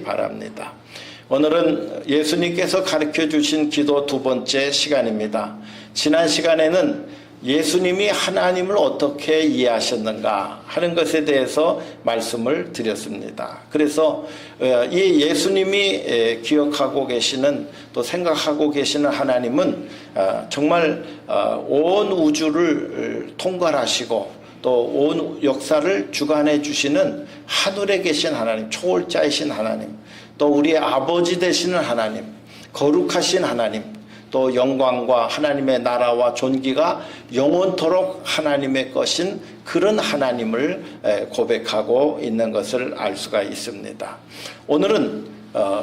바랍니다. 오늘은 예수님께서 가르쳐 주신 기도 두 번째 시간입니다. 지난 시간에는 예수님이 하나님을 어떻게 이해하셨는가 하는 것에 대해서 말씀을 드렸습니다. 그래서 이 예수님이 기억하고 계시는 또 생각하고 계시는 하나님은 정말 온 우주를 통괄하시고 또 온 역사를 주관해 주시는 하늘에 계신 하나님, 초월자이신 하나님, 또 우리의 아버지 되시는 하나님, 거룩하신 하나님, 또 영광과 하나님의 나라와 존귀가 영원토록 하나님의 것인 그런 하나님을 고백하고 있는 것을 알 수가 있습니다. 오늘은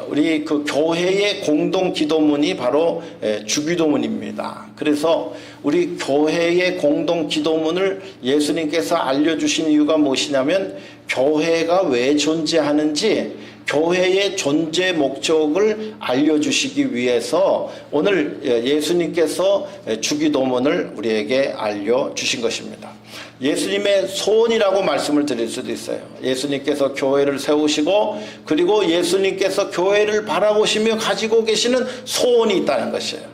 우리 그 교회의 공동 기도문이 바로 주기도문입니다. 그래서 우리 교회의 공동 기도문을 예수님께서 알려주신 이유가 무엇이냐면 교회가 왜 존재하는지 교회의 존재 목적을 알려주시기 위해서 오늘 예수님께서 주기도문을 우리에게 알려주신 것입니다. 예수님의 소원이라고 말씀을 드릴 수도 있어요. 예수님께서 교회를 세우시고 그리고 예수님께서 교회를 바라보시며 가지고 계시는 소원이 있다는 것이에요.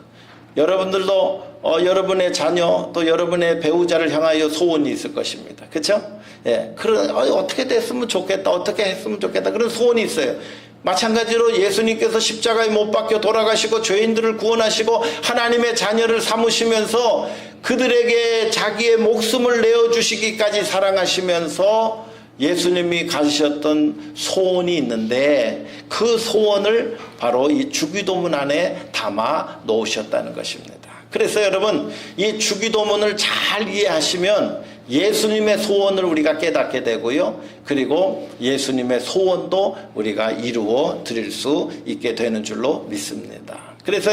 여러분들도 여러분의 자녀 또 여러분의 배우자를 향하여 소원이 있을 것입니다. 그렇죠? 예, 그런 어떻게 됐으면 좋겠다, 어떻게 했으면 좋겠다 그런 소원이 있어요. 마찬가지로 예수님께서 십자가에 못 박혀 돌아가시고 죄인들을 구원하시고 하나님의 자녀를 삼으시면서 그들에게 자기의 목숨을 내어주시기까지 사랑하시면서 예수님이 가지셨던 소원이 있는데 그 소원을 바로 이 주기도문 안에 담아 놓으셨다는 것입니다. 그래서 여러분 이 주기도문을 잘 이해하시면 예수님의 소원을 우리가 깨닫게 되고요. 그리고 예수님의 소원도 우리가 이루어 드릴 수 있게 되는 줄로 믿습니다. 그래서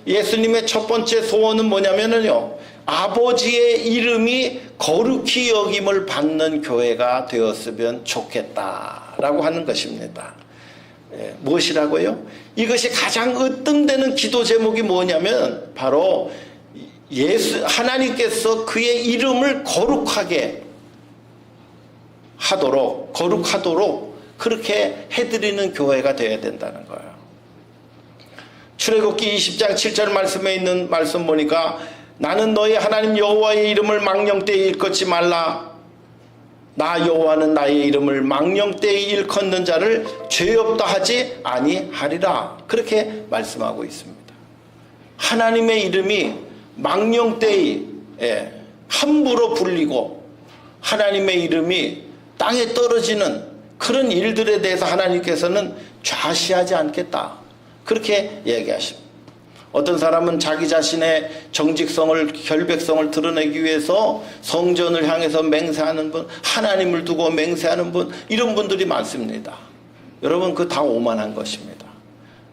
예수님의 첫 번째 소원은 뭐냐면요. 아버지의 이름이 거룩히 여김을 받는 교회가 되었으면 좋겠다라고 하는 것입니다. 무엇이라고요? 이것이 가장 으뜸되는 기도 제목이 뭐냐면 바로 하나님께서 그의 이름을 거룩하게 하도록 거룩하도록 그렇게 해드리는 교회가 되어야 된다는 거예요. 출애굽기 20장 7절 말씀에 있는 말씀 보니까 나는 너희 하나님 여호와의 이름을 망령되이 일컫지 말라. 나 여호와는 나의 이름을 망령되이 일컫는 자를 죄 없다 하지 아니하리라. 그렇게 말씀하고 있습니다. 하나님의 이름이 망령되이 함부로 불리고 하나님의 이름이 땅에 떨어지는 그런 일들에 대해서 하나님께서는 좌시하지 않겠다. 그렇게 얘기하십니다. 어떤 사람은 자기 자신의 정직성을 결백성을 드러내기 위해서 성전을 향해서 맹세하는 분, 하나님을 두고 맹세하는 분, 이런 분들이 많습니다. 여러분 그거 다 오만한 것입니다.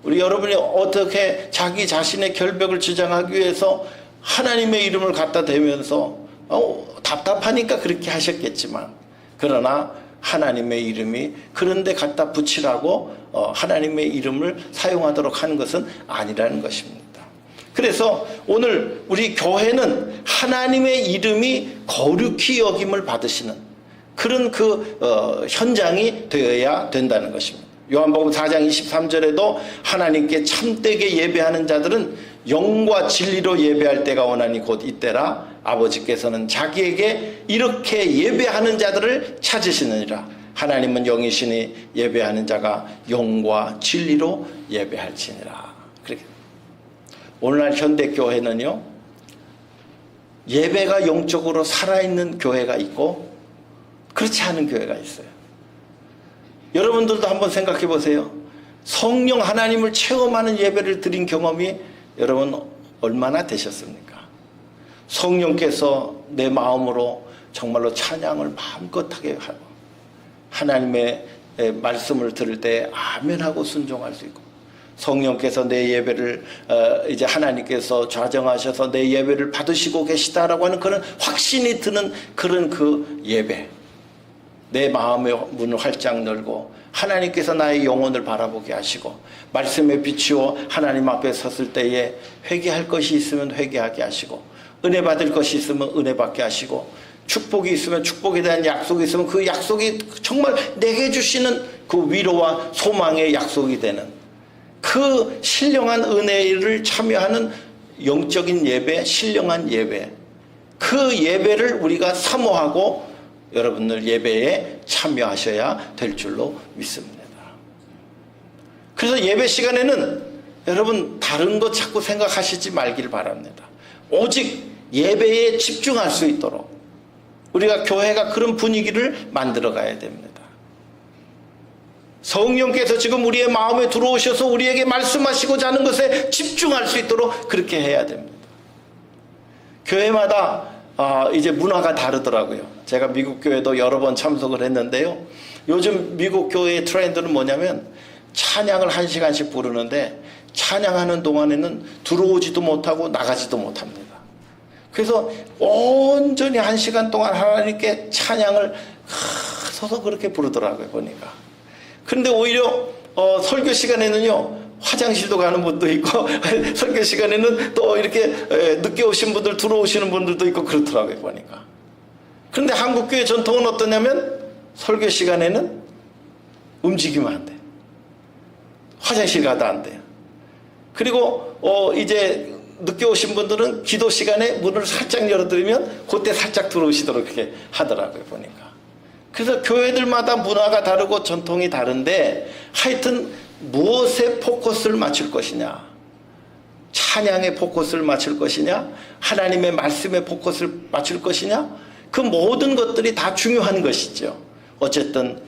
우리 여러분이 어떻게 자기 자신의 결백을 주장하기 위해서 하나님의 이름을 갖다 대면서 답답하니까 그렇게 하셨겠지만 그러나 하나님의 이름이 그런데 갖다 붙이라고 하나님의 이름을 사용하도록 하는 것은 아니라는 것입니다. 그래서 오늘 우리 교회는 하나님의 이름이 거룩히 여김을 받으시는 그런 현장이 되어야 된다는 것입니다. 요한복음 4장 23절에도 하나님께 참되게 예배하는 자들은 영과 진리로 예배할 때가 오나니 곧 이때라. 아버지께서는 자기에게 이렇게 예배하는 자들을 찾으시느니라. 하나님은 영이시니 예배하는 자가 영과 진리로 예배할지니라. 그렇게 오늘날 현대교회는요, 예배가 영적으로 살아있는 교회가 있고 그렇지 않은 교회가 있어요. 여러분들도 한번 생각해 보세요. 성령 하나님을 체험하는 예배를 드린 경험이 여러분 얼마나 되셨습니까? 성령께서 내 마음으로 정말로 찬양을 마음껏 하게 하고 하나님의 말씀을 들을 때 아멘하고 순종할 수 있고 성령께서 내 예배를 이제 하나님께서 좌정하셔서 내 예배를 받으시고 계시다라고 하는 그런 확신이 드는 그런 그 예배, 내 마음의 문을 활짝 열고 하나님께서 나의 영혼을 바라보게 하시고 말씀에 비추어 하나님 앞에 섰을 때에 회개할 것이 있으면 회개하게 하시고 은혜 받을 것이 있으면 은혜 받게 하시고 축복이 있으면 축복에 대한 약속이 있으면 그 약속이 정말 내게 주시는 그 위로와 소망의 약속이 되는 그 신령한 은혜를 참여하는 영적인 예배, 신령한 예배, 그 예배를 우리가 사모하고 여러분들 예배에 참여하셔야 될 줄로 믿습니다. 그래서 예배 시간에는 여러분 다른 것 자꾸 생각하시지 말길 바랍니다. 오직 예배에 집중할 수 있도록 우리가 교회가 그런 분위기를 만들어 가야 됩니다. 성령께서 지금 우리의 마음에 들어오셔서 우리에게 말씀하시고자 하는 것에 집중할 수 있도록 그렇게 해야 됩니다. 교회마다 이제 문화가 다르더라고요. 제가 미국 교회도 여러 번 참석을 했는데요. 요즘 미국 교회의 트렌드는 뭐냐면 찬양을 1시간씩 부르는데 찬양하는 동안에는 들어오지도 못하고 나가지도 못합니다. 그래서 온전히 1시간 동안 하나님께 찬양을 서서 그렇게 부르더라고요, 보니까. 그런데 오히려 설교 시간에는요, 화장실도 가는 분도 있고 설교 시간에는 또 이렇게 늦게 오신 분들, 들어오시는 분들도 있고 그렇더라고요, 보니까. 그런데 한국교회 전통은 어떠냐면 설교 시간에는 움직이면 안 돼. 화장실 가도 안 돼요. 그리고 이제 늦게 오신 분들은 기도 시간에 문을 살짝 열어드리면 그때 살짝 들어오시도록 그렇게 하더라고요, 보니까. 그래서 교회들마다 문화가 다르고 전통이 다른데 하여튼 무엇에 포커스를 맞출 것이냐, 찬양에 포커스를 맞출 것이냐, 하나님의 말씀에 포커스를 맞출 것이냐, 그 모든 것들이 다 중요한 것이죠. 어쨌든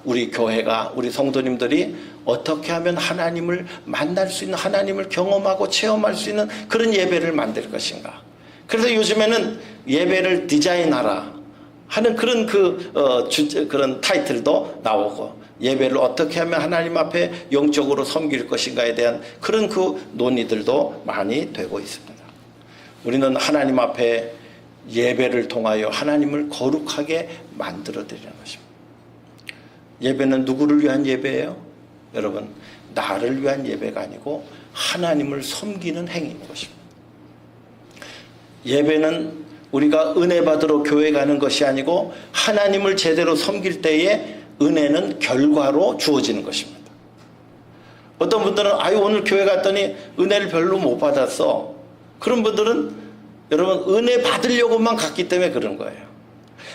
우리 교회가, 우리 성도님들이 어떻게 하면 하나님을 만날 수 있는, 하나님을 경험하고 체험할 수 있는 그런 예배를 만들 것인가. 그래서 요즘에는 예배를 디자인하라 하는 그런 그런 타이틀도 나오고, 예배를 어떻게 하면 하나님 앞에 영적으로 섬길 것인가에 대한 그런 그 논의들도 많이 되고 있습니다. 우리는 하나님 앞에 예배를 통하여 하나님을 거룩하게 만들어 드리는 것입니다. 예배는 누구를 위한 예배예요? 여러분, 나를 위한 예배가 아니고 하나님을 섬기는 행위인 것입니다. 예배는 우리가 은혜 받으러 교회 가는 것이 아니고 하나님을 제대로 섬길 때에 은혜는 결과로 주어지는 것입니다. 어떤 분들은 오늘 교회 갔더니 은혜를 별로 못 받았어. 그런 분들은 여러분 은혜 받으려고만 갔기 때문에 그런 거예요.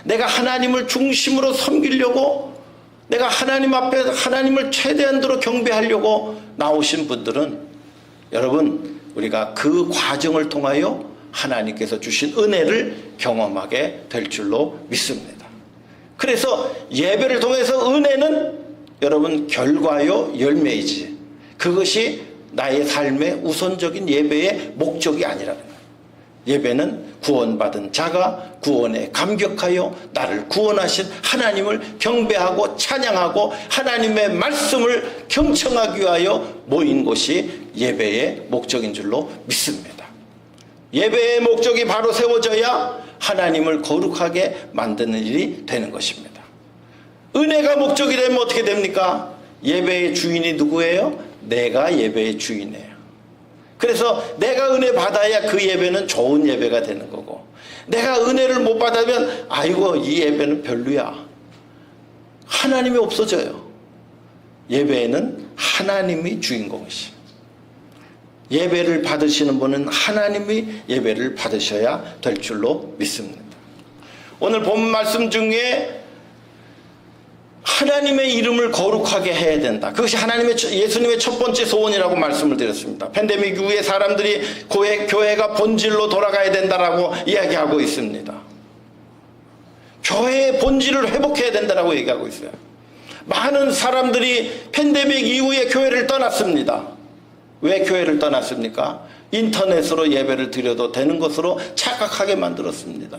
내가 하나님을 중심으로 섬기려고, 내가 하나님 앞에 하나님을 최대한도로 경배하려고 나오신 분들은 여러분, 우리가 그 과정을 통하여 하나님께서 주신 은혜를 경험하게 될 줄로 믿습니다. 그래서 예배를 통해서 은혜는 여러분 결과요 열매이지, 그것이 나의 삶의 우선적인 예배의 목적이 아니라는 거예요. 예배는 구원받은 자가 구원에 감격하여 나를 구원하신 하나님을 경배하고 찬양하고 하나님의 말씀을 경청하기 위하여 모인 곳이 예배의 목적인 줄로 믿습니다. 예배의 목적이 바로 세워져야 하나님을 거룩하게 만드는 일이 되는 것입니다. 은혜가 목적이 되면 어떻게 됩니까? 예배의 주인이 누구예요? 내가 예배의 주인이에요. 그래서 내가 은혜 받아야 그 예배는 좋은 예배가 되는 거고, 내가 은혜를 못 받으면 아이고 이 예배는 별로야, 하나님이 없어져요. 예배에는 하나님이 주인공이시. 예배를 받으시는 분은 하나님이 예배를 받으셔야 될 줄로 믿습니다. 오늘 본 말씀 중에 하나님의 이름을 거룩하게 해야 된다. 그것이 예수님의 첫 번째 소원이라고 말씀을 드렸습니다. 팬데믹 이후에 사람들이 교회가 본질로 돌아가야 된다라고 이야기하고 있습니다. 교회의 본질을 회복해야 된다라고 얘기하고 있어요. 많은 사람들이 팬데믹 이후에 교회를 떠났습니다. 왜 교회를 떠났습니까? 인터넷으로 예배를 드려도 되는 것으로 착각하게 만들었습니다.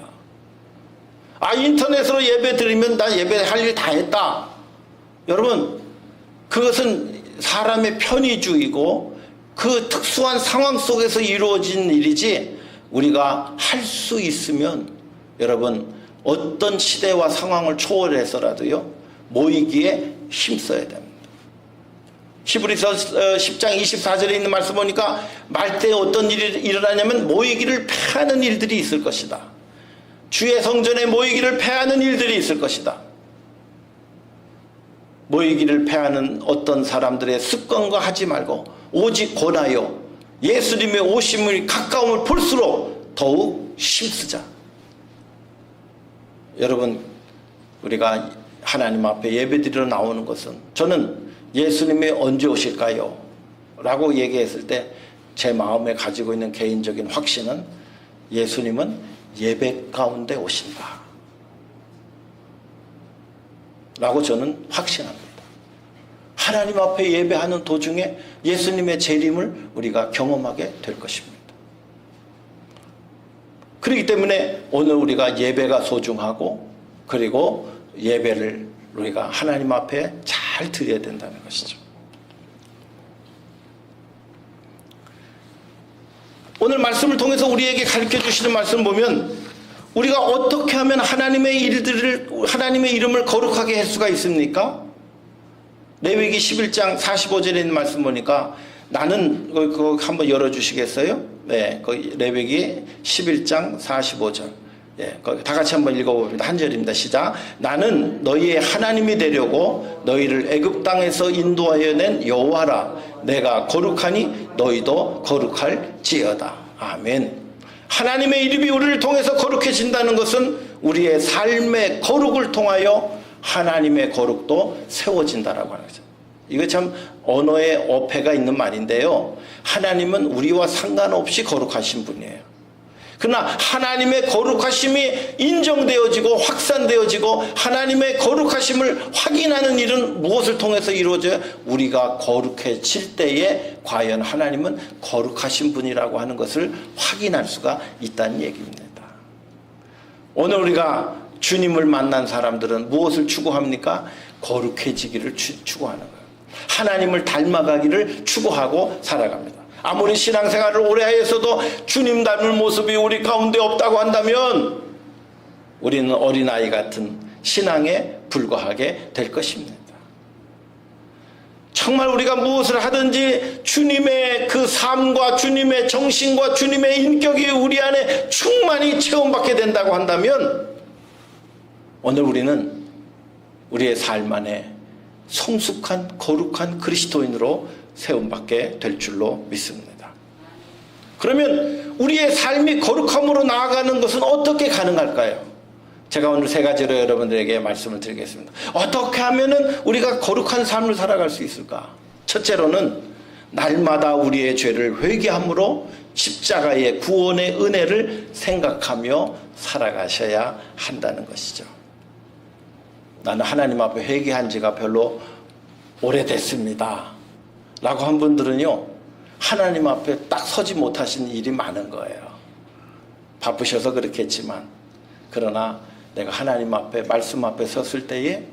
인터넷으로 예배 드리면 나 예배할 일 다 했다. 여러분, 그것은 사람의 편의주의고 그 특수한 상황 속에서 이루어진 일이지, 우리가 할 수 있으면 여러분 어떤 시대와 상황을 초월해서라도요 모이기에 힘써야 됩니다. 히브리서 10장 24절에 있는 말씀 보니까 말대에 어떤 일이 일어나냐면 모이기를 패하는 일들이 있을 것이다. 주의 성전에 모이기를 패하는 일들이 있을 것이다. 모이기를 패하는 어떤 사람들의 습관과 하지 말고 오직 권하여 예수님의 오심을 가까움을 볼수록 더욱 힘쓰자. 여러분, 우리가 하나님 앞에 예배드리러 나오는 것은, 저는 예수님이 언제 오실까요? 라고 얘기했을 때 제 마음에 가지고 있는 개인적인 확신은 예수님은 예배 가운데 오신다 라고 저는 확신합니다. 하나님 앞에 예배하는 도중에 예수님의 재림을 우리가 경험하게 될 것입니다. 그렇기 때문에 오늘 우리가 예배가 소중하고, 그리고 예배를 우리가 하나님 앞에 잘 드려야 된다는 것이죠. 오늘 말씀을 통해서 우리에게 가르쳐 주시는 말씀을 보면 우리가 어떻게 하면 하나님의 이름을 거룩하게 할 수가 있습니까? 레위기 11장 45절에 있는 말씀 보니까, 나는 그거 한번 열어주시겠어요? 네, 레위기 11장 45절. 예, 다 같이 한번 읽어봅니다. 한 절입니다. 시작. 나는 너희의 하나님이 되려고 너희를 애굽 땅에서 인도하여 낸 여호와라. 내가 거룩하니 너희도 거룩할지어다. 아멘. 하나님의 이름이 우리를 통해서 거룩해진다는 것은 우리의 삶의 거룩을 통하여 하나님의 거룩도 세워진다라고 하는 거죠. 이거 참 언어의 어폐가 있는 말인데요. 하나님은 우리와 상관없이 거룩하신 분이에요. 그러나 하나님의 거룩하심이 인정되어지고 확산되어지고 하나님의 거룩하심을 확인하는 일은 무엇을 통해서 이루어져요? 우리가 거룩해질 때에 과연 하나님은 거룩하신 분이라고 하는 것을 확인할 수가 있다는 얘기입니다. 오늘 우리가 주님을 만난 사람들은 무엇을 추구합니까? 거룩해지기를 추구하는 거예요. 하나님을 닮아가기를 추구하고 살아갑니다. 아무리 신앙생활을 오래 하였어도 주님 닮은 모습이 우리 가운데 없다고 한다면 우리는 어린아이 같은 신앙에 불과하게 될 것입니다. 정말 우리가 무엇을 하든지 주님의 그 삶과 주님의 정신과 주님의 인격이 우리 안에 충만히 체험받게 된다고 한다면 오늘 우리는 우리의 삶 안에 성숙한 거룩한 그리스도인으로 세움받게 될 줄로 믿습니다. 그러면 우리의 삶이 거룩함으로 나아가는 것은 어떻게 가능할까요? 제가 오늘 세 가지로 여러분들에게 말씀을 드리겠습니다. 어떻게 하면은 우리가 거룩한 삶을 살아갈 수 있을까? 첫째로는 날마다 우리의 죄를 회개함으로 십자가의 구원의 은혜를 생각하며 살아가셔야 한다는 것이죠. 나는 하나님 앞에 회개한 지가 별로 오래됐습니다 라고 한 분들은요, 하나님 앞에 딱 서지 못하신 일이 많은 거예요. 바쁘셔서 그렇겠지만, 그러나 내가 하나님 앞에 말씀 앞에 섰을 때에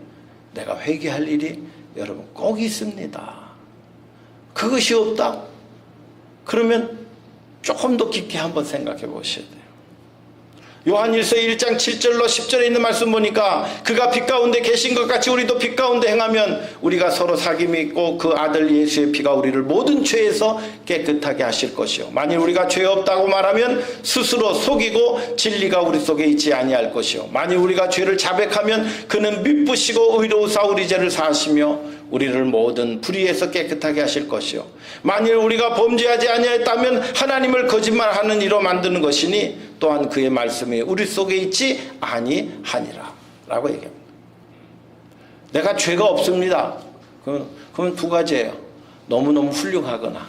내가 회개할 일이 여러분 꼭 있습니다. 그것이 없다? 그러면 조금 더 깊게 한번 생각해 보셔야 돼요. 요한일서 1장 7절로 10절에 있는 말씀 보니까 그가 빛 가운데 계신 것 같이 우리도 빛 가운데 행하면 우리가 서로 사귐이 있고 그 아들 예수의 피가 우리를 모든 죄에서 깨끗하게 하실 것이요 만일 우리가 죄 없다고 말하면 스스로 속이고 진리가 우리 속에 있지 아니할 것이요 만일 우리가 죄를 자백하면 그는 미쁘시고 의로우사 우리 죄를 사하시며 우리를 모든 불의에서 깨끗하게 하실 것이요 만일 우리가 범죄하지 아니하였다면 하나님을 거짓말하는 이로 만드는 것이니 또한 그의 말씀이 우리 속에 있지 아니하니라 라고 얘기합니다. 내가 죄가 없습니다. 그러면 두 가지예요. 너무너무 훌륭하거나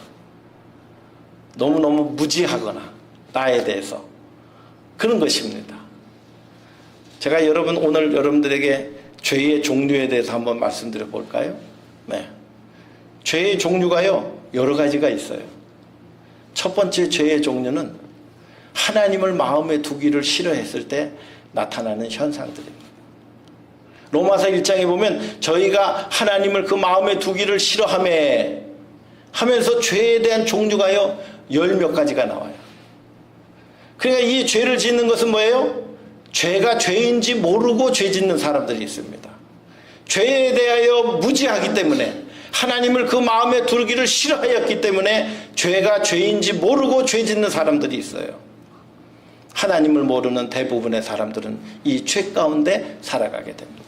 너무너무 무지하거나 나에 대해서 그런 것입니다. 제가 오늘 여러분들에게 죄의 종류에 대해서 한번 말씀드려 볼까요? 네. 죄의 종류가요 여러 가지가 있어요. 첫 번째 죄의 종류는 하나님을 마음에 두기를 싫어했을 때 나타나는 현상들입니다. 로마서 1장에 보면 저희가 하나님을 그 마음에 두기를 싫어하며 하면서 죄에 대한 종류가요 10몇 가지가 나와요. 그러니까 이 죄를 짓는 것은 뭐예요? 죄가 죄인지 모르고 죄 짓는 사람들이 있습니다. 죄에 대하여 무지하기 때문에 하나님을 그 마음에 두기를 싫어하였기 때문에 죄가 죄인지 모르고 죄 짓는 사람들이 있어요. 하나님을 모르는 대부분의 사람들은 이 죄 가운데 살아가게 됩니다.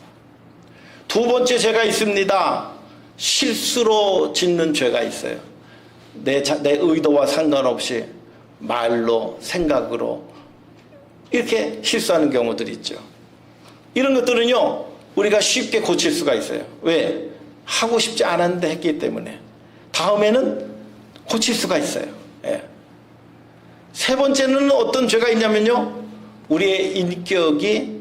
두 번째 죄가 있습니다. 실수로 짓는 죄가 있어요. 내 의도와 상관없이 말로, 생각으로 이렇게 실수하는 경우들이 있죠. 이런 것들은요, 우리가 쉽게 고칠 수가 있어요. 왜? 하고 싶지 않았는데 했기 때문에. 다음에는 고칠 수가 있어요. 예. 세 번째는 어떤 죄가 있냐면요, 우리의 인격이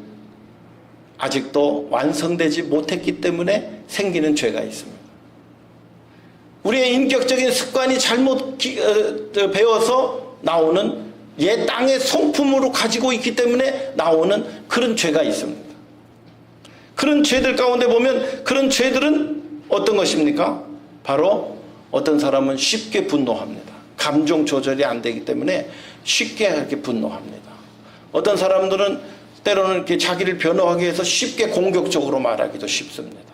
아직도 완성되지 못했기 때문에 생기는 죄가 있습니다. 우리의 인격적인 습관이 잘못 배워서 나오는 옛 땅의 성품으로 가지고 있기 때문에 나오는 그런 죄가 있습니다. 그런 죄들 가운데 보면 그런 죄들은 어떤 것입니까? 바로 어떤 사람은 쉽게 분노합니다. 감정 조절이 안 되기 때문에 쉽게 이렇게 분노합니다. 어떤 사람들은 때로는 이렇게 자기를 변호하기 위해서 쉽게 공격적으로 말하기도 쉽습니다.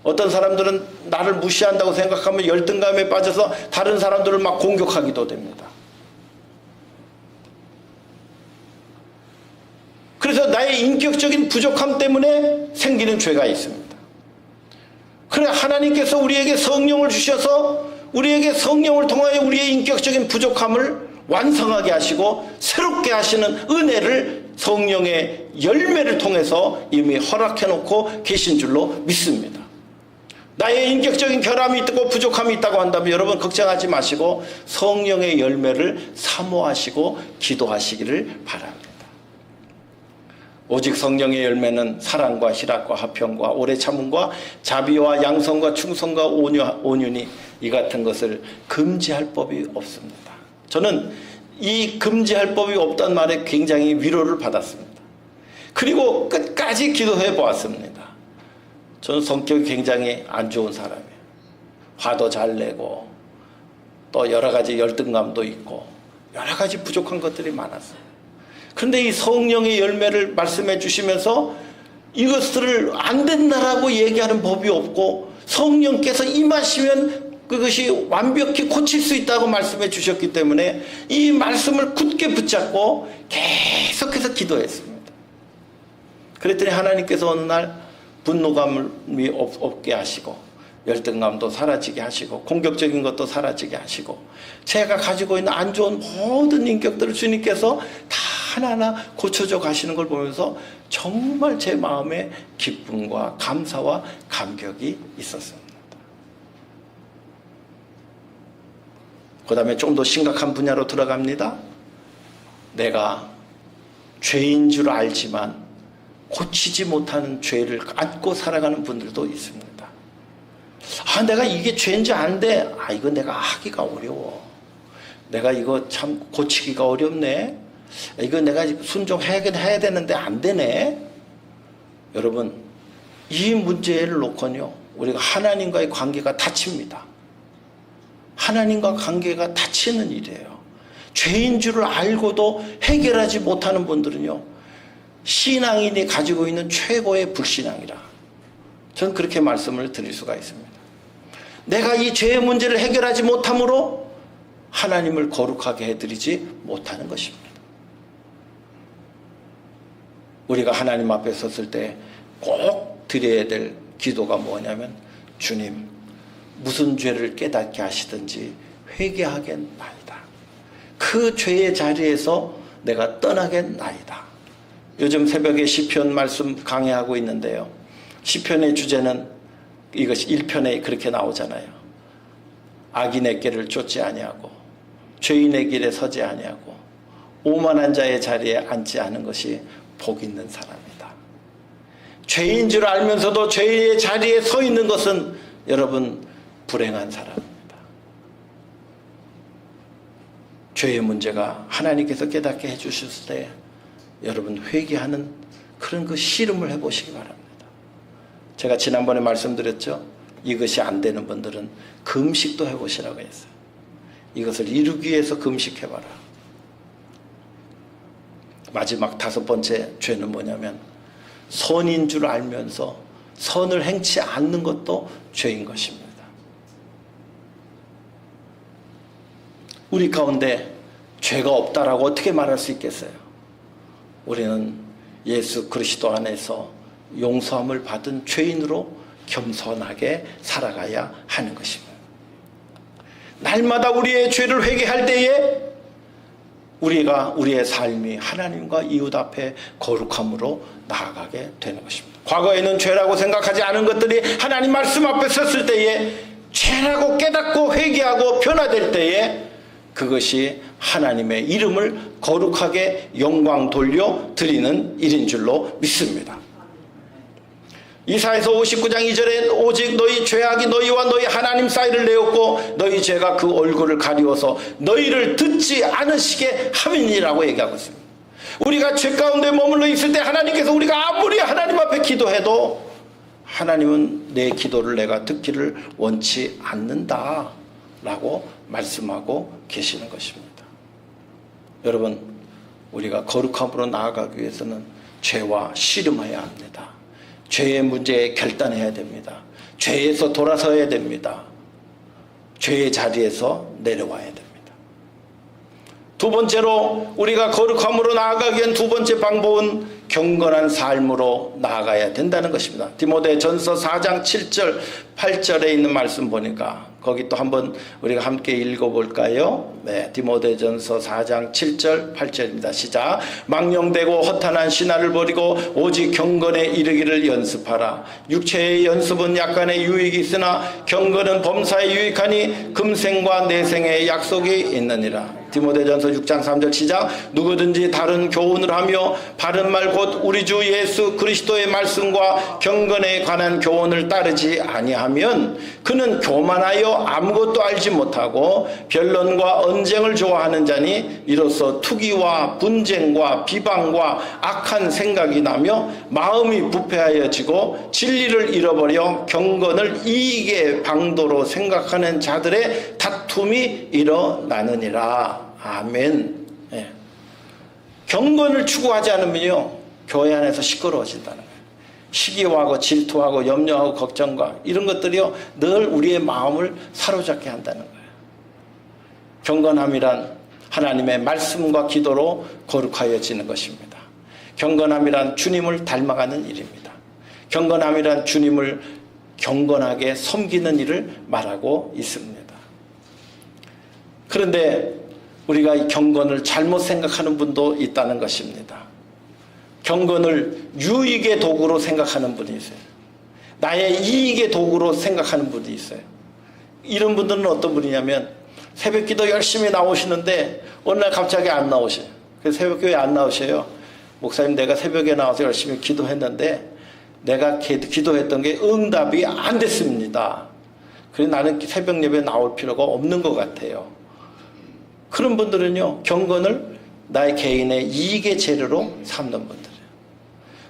어떤 사람들은 나를 무시한다고 생각하면 열등감에 빠져서 다른 사람들을 막 공격하기도 됩니다. 그래서 나의 인격적인 부족함 때문에 생기는 죄가 있습니다. 그래, 하나님께서 우리에게 성령을 주셔서 우리에게 성령을 통하여 우리의 인격적인 부족함을 완성하게 하시고 새롭게 하시는 은혜를 성령의 열매를 통해서 이미 허락해 놓고 계신 줄로 믿습니다. 나의 인격적인 결함이 있고 부족함이 있다고 한다면 여러분 걱정하지 마시고 성령의 열매를 사모하시고 기도하시기를 바랍니다. 오직 성령의 열매는 사랑과 희락과 화평과 오래 참음과 자비와 양성과 충성과 온유니 이 같은 것을 금지할 법이 없습니다. 저는 이 금지할 법이 없다는 말에 굉장히 위로를 받았습니다. 그리고 끝까지 기도해 보았습니다. 저는 성격이 굉장히 안 좋은 사람이에요. 화도 잘 내고 또 여러 가지 열등감도 있고 여러 가지 부족한 것들이 많았어요. 그런데 이 성령의 열매를 말씀해 주시면서 이것들을 안 된다라고 얘기하는 법이 없고 성령께서 임하시면 그것이 완벽히 고칠 수 있다고 말씀해 주셨기 때문에 이 말씀을 굳게 붙잡고 계속해서 기도했습니다. 그랬더니 하나님께서 어느 날 분노감이 없게 하시고 열등감도 사라지게 하시고 공격적인 것도 사라지게 하시고 제가 가지고 있는 안 좋은 모든 인격들을 주님께서 다 하나하나 고쳐져 가시는 걸 보면서 정말 제 마음에 기쁨과 감사와 감격이 있었습니다. 그 다음에 좀 더 심각한 분야로 들어갑니다. 내가 죄인 줄 알지만 고치지 못하는 죄를 안고 살아가는 분들도 있습니다. 아, 내가 이게 죄인지 아는데 이거 내가 하기가 어려워. 내가 이거 참 고치기가 어렵네. 이거 내가 순종하긴 해야 되는데 안 되네. 여러분, 이 문제를 놓고는요, 우리가 하나님과의 관계가 닫힙니다. 하나님과 관계가 닫히는 일이에요. 죄인 줄을 알고도 해결하지 못하는 분들은요, 신앙인이 가지고 있는 최고의 불신앙이라 저는 그렇게 말씀을 드릴 수가 있습니다. 내가 이 죄의 문제를 해결하지 못함으로 하나님을 거룩하게 해드리지 못하는 것입니다. 우리가 하나님 앞에 섰을 때 꼭 드려야 될 기도가 뭐냐면, 주님, 무슨 죄를 깨닫게 하시든지 회개하겠나이다. 그 죄의 자리에서 내가 떠나겠나이다. 요즘 새벽에 시편 말씀 강해하고 있는데요, 시편의 주제는 이것이 1편에 그렇게 나오잖아요. 악인의 길을 쫓지 아니하고 죄인의 길에 서지 아니하고 오만한 자의 자리에 앉지 않은 것이 복 있는 사람이다. 죄인 줄 알면서도 죄의 자리에 서 있는 것은 여러분 불행한 사람입니다. 죄의 문제가 하나님께서 깨닫게 해주셨을 때 여러분 회개하는 그런 그 씨름을 해보시기 바랍니다. 제가 지난번에 말씀드렸죠. 이것이 안 되는 분들은 금식도 해보시라고 했어요. 이것을 이루기 위해서 금식해봐라. 마지막 5번째 죄는 뭐냐면, 선인 줄 알면서 선을 행치 않는 것도 죄인 것입니다. 우리 가운데 죄가 없다라고 어떻게 말할 수 있겠어요? 우리는 예수 그리스도 안에서 용서함을 받은 죄인으로 겸손하게 살아가야 하는 것입니다. 날마다 우리의 죄를 회개할 때에 우리의 삶이 하나님과 이웃 앞에 거룩함으로 나아가게 되는 것입니다. 과거에는 죄라고 생각하지 않은 것들이 하나님 말씀 앞에 섰을 때에 죄라고 깨닫고 회개하고 변화될 때에 그것이 하나님의 이름을 거룩하게 영광 돌려 드리는 일인 줄로 믿습니다. 이사야서 59장 2절에 오직 너희 죄악이 너희와 너희 하나님 사이를 내었고 너희 죄가 그 얼굴을 가리워서 너희를 듣지 않으시게 함이니라고 얘기하고 있습니다. 우리가 죄 가운데 머물러 있을 때 하나님께서 우리가 아무리 하나님 앞에 기도해도 하나님은 내 기도를 내가 듣기를 원치 않는다 라고 말씀하고 계시는 것입니다. 여러분, 우리가 거룩함으로 나아가기 위해서는 죄와 씨름해야 합니다. 죄의 문제에 결단해야 됩니다. 죄에서 돌아서야 됩니다. 죄의 자리에서 내려와야 됩니다. 두 번째로 우리가 거룩함으로 나아가기 위한 두 번째 방법은 경건한 삶으로 나아가야 된다는 것입니다. 디모데전서 4장 7절 8절에 있는 말씀 보니까 거기 또 한번 우리가 함께 읽어볼까요? 네, 디모데전서 4장 7절 8절입니다. 시작. 망령되고 허탄한 신화를 버리고 오직 경건에 이르기를 연습하라. 육체의 연습은 약간의 유익이 있으나 경건은 범사에 유익하니 금생과 내생의 약속이 있느니라. 디모데전서 6장 3절 시작. 누구든지 다른 교훈을 하며 바른 말 곧 우리 주 예수 그리스도의 말씀과 경건에 관한 교훈을 따르지 아니하면 그는 교만하여 아무것도 알지 못하고 변론과 언쟁을 좋아하는 자니 이로써 투기와 분쟁과 비방과 악한 생각이 나며 마음이 부패하여지고 진리를 잃어버려 경건을 이익의 방도로 생각하는 자들의 다툼이 일어나느니라. 아멘. 예. 경건을 추구하지 않으면요 교회 안에서 시끄러워진다는 거예요. 시기하고 질투하고 염려하고 걱정과 이런 것들이요 늘 우리의 마음을 사로잡게 한다는 거예요. 경건함이란 하나님의 말씀과 기도로 거룩하여지는 것입니다. 경건함이란 주님을 닮아가는 일입니다. 경건함이란 주님을 경건하게 섬기는 일을 말하고 있습니다. 그런데 우리가 이 경건을 잘못 생각하는 분도 있다는 것입니다. 경건을 유익의 도구로 생각하는 분이 있어요. 나의 이익의 도구로 생각하는 분이 있어요. 이런 분들은 어떤 분이냐면 새벽기도 열심히 나오시는데 어느 날 갑자기 안 나오셔요. 그래서 새벽교회 안 나오셔요. 목사님, 내가 새벽에 나와서 열심히 기도했는데 내가 기도했던 게 응답이 안 됐습니다. 그래서 나는 새벽 예배에 나올 필요가 없는 것 같아요. 그런 분들은요 경건을 나의 개인의 이익의 재료로 삼는 분들이에요.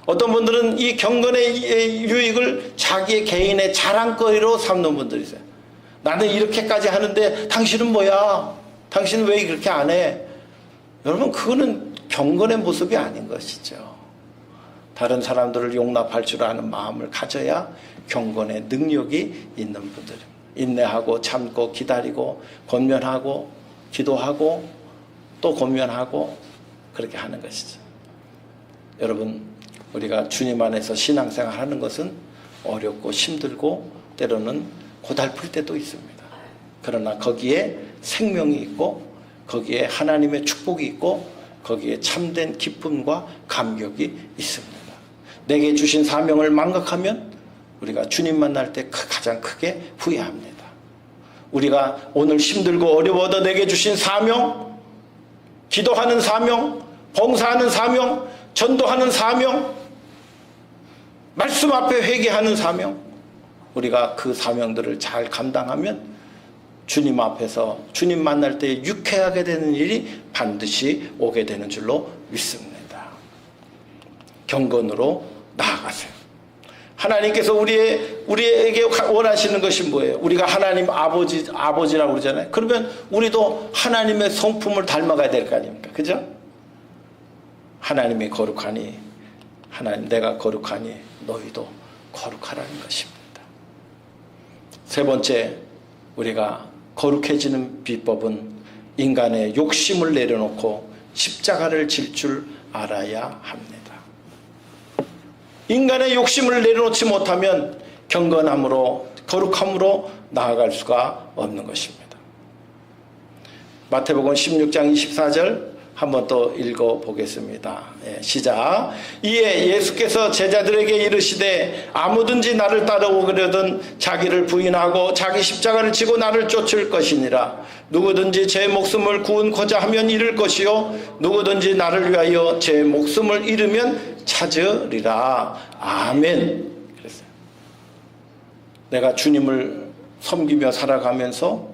어떤 분들은 이 경건의 유익을 자기의 개인의 자랑거리로 삼는 분들이 있어요. 나는 이렇게까지 하는데 당신은 뭐야? 당신은 왜 그렇게 안 해? 여러분, 그거는 경건의 모습이 아닌 것이죠. 다른 사람들을 용납할 줄 아는 마음을 가져야 경건의 능력이 있는 분들입니다. 인내하고 참고 기다리고 권면하고 기도하고 또 권면하고 그렇게 하는 것이죠. 여러분, 우리가 주님 안에서 신앙생활 하는 것은 어렵고 힘들고 때로는 고달플 때도 있습니다. 그러나 거기에 생명이 있고 거기에 하나님의 축복이 있고 거기에 참된 기쁨과 감격이 있습니다. 내게 주신 사명을 망각하면 우리가 주님 만날 때 가장 크게 후회합니다. 우리가 오늘 힘들고 어려워도 내게 주신 사명, 기도하는 사명, 봉사하는 사명, 전도하는 사명, 말씀 앞에 회개하는 사명, 우리가 그 사명들을 잘 감당하면 주님 앞에서 주님 만날 때 유쾌하게 되는 일이 반드시 오게 되는 줄로 믿습니다. 경건으로 나아가세요. 하나님께서 우리에게 원하시는 것이 뭐예요? 우리가 하나님 아버지라고 그러잖아요. 그러면 우리도 하나님의 성품을 닮아가야 될 거 아닙니까? 그죠? 하나님이 거룩하니, 하나님 내가 거룩하니 너희도 거룩하라는 것입니다. 세 번째, 우리가 거룩해지는 비법은 인간의 욕심을 내려놓고 십자가를 질 줄 알아야 합니다. 인간의 욕심을 내려놓지 못하면 경건함으로 거룩함으로 나아갈 수가 없는 것입니다. 마태복음 16장 24절 한번 또 읽어보겠습니다. 시작. 이에 예수께서 제자들에게 이르시되 아무든지 나를 따라오려든 자기를 부인하고 자기 십자가를 지고 나를 쫓을 것이니라. 누구든지 제 목숨을 구원코자 하면 잃을 것이요 누구든지 나를 위하여 제 목숨을 잃으면 찾으리라. 아멘. 그랬어요. 내가 주님을 섬기며 살아가면서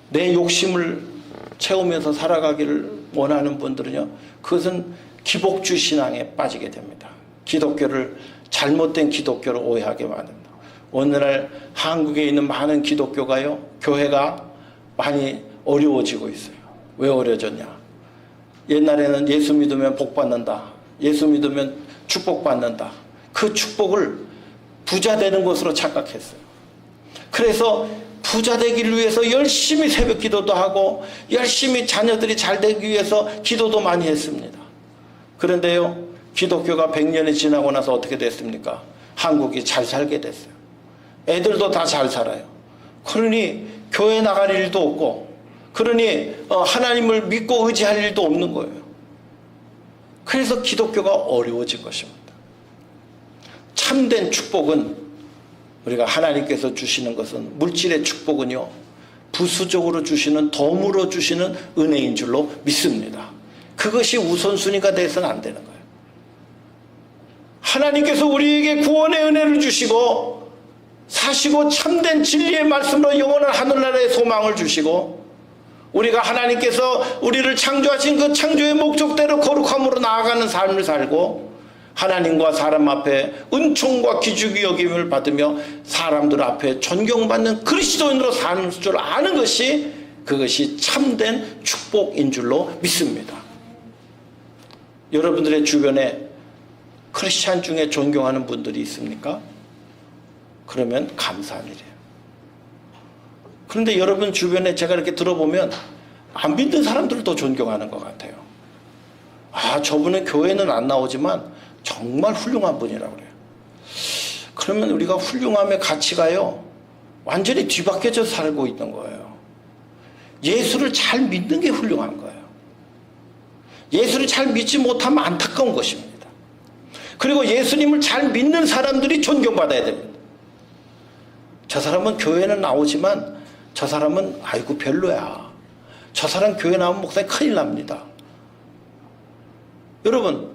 내 욕심을 채우면서 살아가기를 원하는 분들은요, 그것은 기복주 신앙에 빠지게 됩니다. 기독교를 잘못된 기독교로 오해하게 만듭니다. 오늘날 한국에 있는 많은 기독교가요, 교회가 많이 어려워지고 있어요. 왜 어려워졌냐? 옛날에는 예수 믿으면 복 받는다, 예수 믿으면 축복 받는다. 그 축복을 부자 되는 것으로 착각했어요. 그래서 부자 되기를 위해서 열심히 새벽 기도도 하고 열심히 자녀들이 잘 되기 위해서 기도도 많이 했습니다. 그런데요, 기독교가 100년이 지나고 나서 어떻게 됐습니까? 한국이 잘 살게 됐어요. 애들도 다 잘 살아요. 그러니 교회 나갈 일도 없고, 그러니 하나님을 믿고 의지할 일도 없는 거예요. 그래서 기독교가 어려워진 것입니다. 참된 축복은, 우리가 하나님께서 주시는 것은, 물질의 축복은요, 부수적으로 주시는, 덤으로 주시는 은혜인 줄로 믿습니다. 그것이 우선순위가 돼서는 안 되는 거예요. 하나님께서 우리에게 구원의 은혜를 주시고 사시고 참된 진리의 말씀으로 영원한 하늘나라의 소망을 주시고, 우리가 하나님께서 우리를 창조하신 그 창조의 목적대로 거룩함으로 나아가는 삶을 살고 하나님과 사람 앞에 은총과 기죽이 여김을 받으며 사람들 앞에 존경받는 그리스도인으로 사는 줄 아는 것이, 그것이 참된 축복인 줄로 믿습니다. 여러분들의 주변에 크리스찬 중에 존경하는 분들이 있습니까? 그러면 감사한 일이에요. 그런데 여러분 주변에 제가 이렇게 들어보면 안 믿는 사람들을 더 존경하는 것 같아요. 아, 저분은 교회는 안 나오지만 정말 훌륭한 분이라고 그래요. 그러면 우리가 훌륭함의 가치가요, 완전히 뒤바뀌어져 살고 있는 거예요. 예수를 잘 믿는 게 훌륭한 거예요. 예수를 잘 믿지 못하면 안타까운 것입니다. 그리고 예수님을 잘 믿는 사람들이 존경받아야 됩니다. 저 사람은 교회는 나오지만 저 사람은 아이고 별로야. 저 사람 교회 나오면 목사님 큰일 납니다. 여러분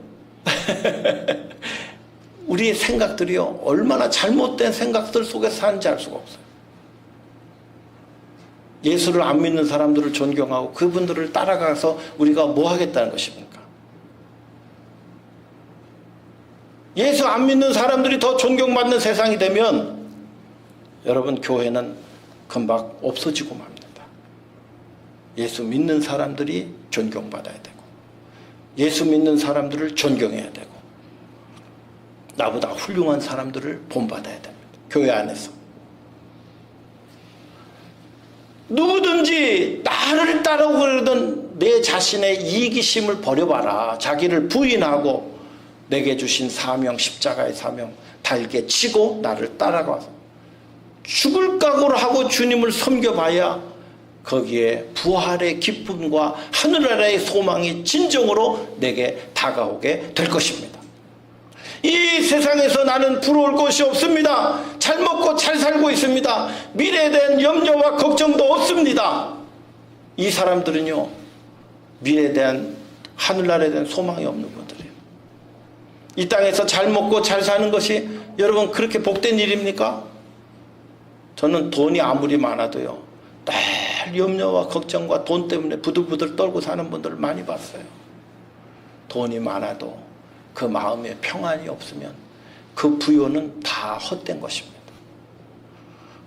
우리의 생각들이요, 얼마나 잘못된 생각들 속에서 사는지 알 수가 없어요. 예수를 안 믿는 사람들을 존경하고 그분들을 따라가서 우리가 뭐 하겠다는 것입니까? 예수 안 믿는 사람들이 더 존경받는 세상이 되면 여러분 교회는 금방 없어지고 맙니다. 예수 믿는 사람들이 존경받아야 되고 예수 믿는 사람들을 존경해야 되고 나보다 훌륭한 사람들을 본받아야 됩니다. 교회 안에서. 누구든지 나를 따라오거든 내 자신의 이기심을 버려봐라. 자기를 부인하고 내게 주신 사명, 십자가의 사명 달게 치고 나를 따라가서 죽을 각오를 하고 주님을 섬겨봐야 거기에 부활의 기쁨과 하늘나라의 소망이 진정으로 내게 다가오게 될 것입니다. 이 세상에서 나는 부러울 것이 없습니다. 잘 먹고 잘 살고 있습니다. 미래에 대한 염려와 걱정도 없습니다. 이 사람들은요, 미래에 대한 하늘나라에 대한 소망이 없는 분들이에요. 이 땅에서 잘 먹고 잘 사는 것이 여러분 그렇게 복된 일입니까? 저는 돈이 아무리 많아도요, 늘 염려와 걱정과 돈 때문에 부들부들 떨고 사는 분들을 많이 봤어요. 돈이 많아도 그 마음에 평안이 없으면 그 부요는 다 헛된 것입니다.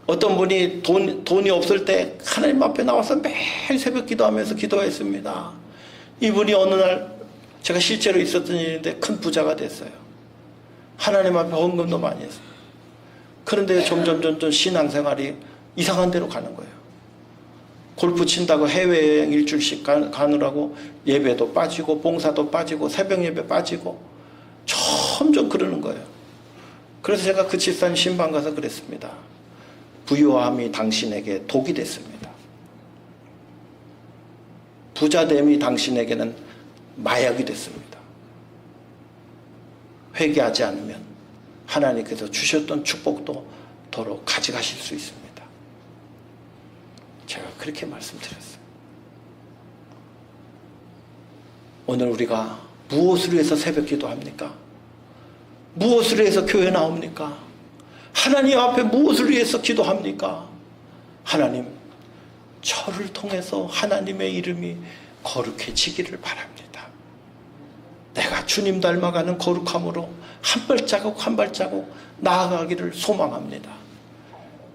어떤 분이 돈이 없을 때 하나님 앞에 나와서 매일 새벽 기도하면서 기도했습니다. 이분이 어느 날 제가 실제로 있었던 일인데 큰 부자가 됐어요. 하나님 앞에 헌금도 많이 했어요. 그런데 점점 신앙생활이 이상한 데로 가는 거예요. 골프 친다고 해외여행 일주일씩 가느라고 예배도 빠지고 봉사도 빠지고 새벽 예배 빠지고 점점 그러는 거예요. 그래서 제가 그 집사님 신방 가서 그랬습니다. 부유함이 당신에게 독이 됐습니다. 부자됨이 당신에게는 마약이 됐습니다. 회개하지 않으면 하나님께서 주셨던 축복도 도로 가져가실 수 있습니다. 제가 그렇게 말씀드렸어요. 오늘 우리가 무엇을 위해서 새벽 기도합니까? 무엇을 위해서 교회 나옵니까? 하나님 앞에 무엇을 위해서 기도합니까? 하나님, 저를 통해서 하나님의 이름이 거룩해지기를 바랍니다. 내가 주님 닮아가는 거룩함으로 한 발자국 한 발자국 나아가기를 소망합니다.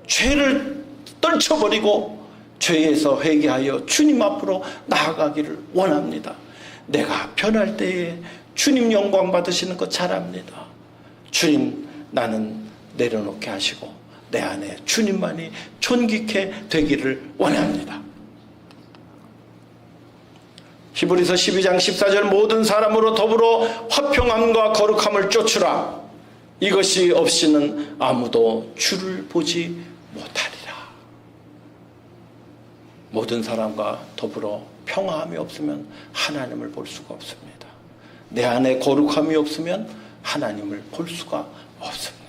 죄를 떨쳐버리고 죄에서 회개하여 주님 앞으로 나아가기를 원합니다. 내가 변할 때에 주님 영광 받으시는 것 잘 압니다. 주님, 나는 내려놓게 하시고 내 안에 주님만이 존귀케 되기를 원합니다. 히브리서 12장 14절 모든 사람으로 더불어 화평함과 거룩함을 쫓으라. 이것이 없이는 아무도 주를 보지 못하리라. 모든 사람과 더불어 평화함이 없으면 하나님을 볼 수가 없습니다. 내 안에 거룩함이 없으면 하나님을 볼 수가 없습니다.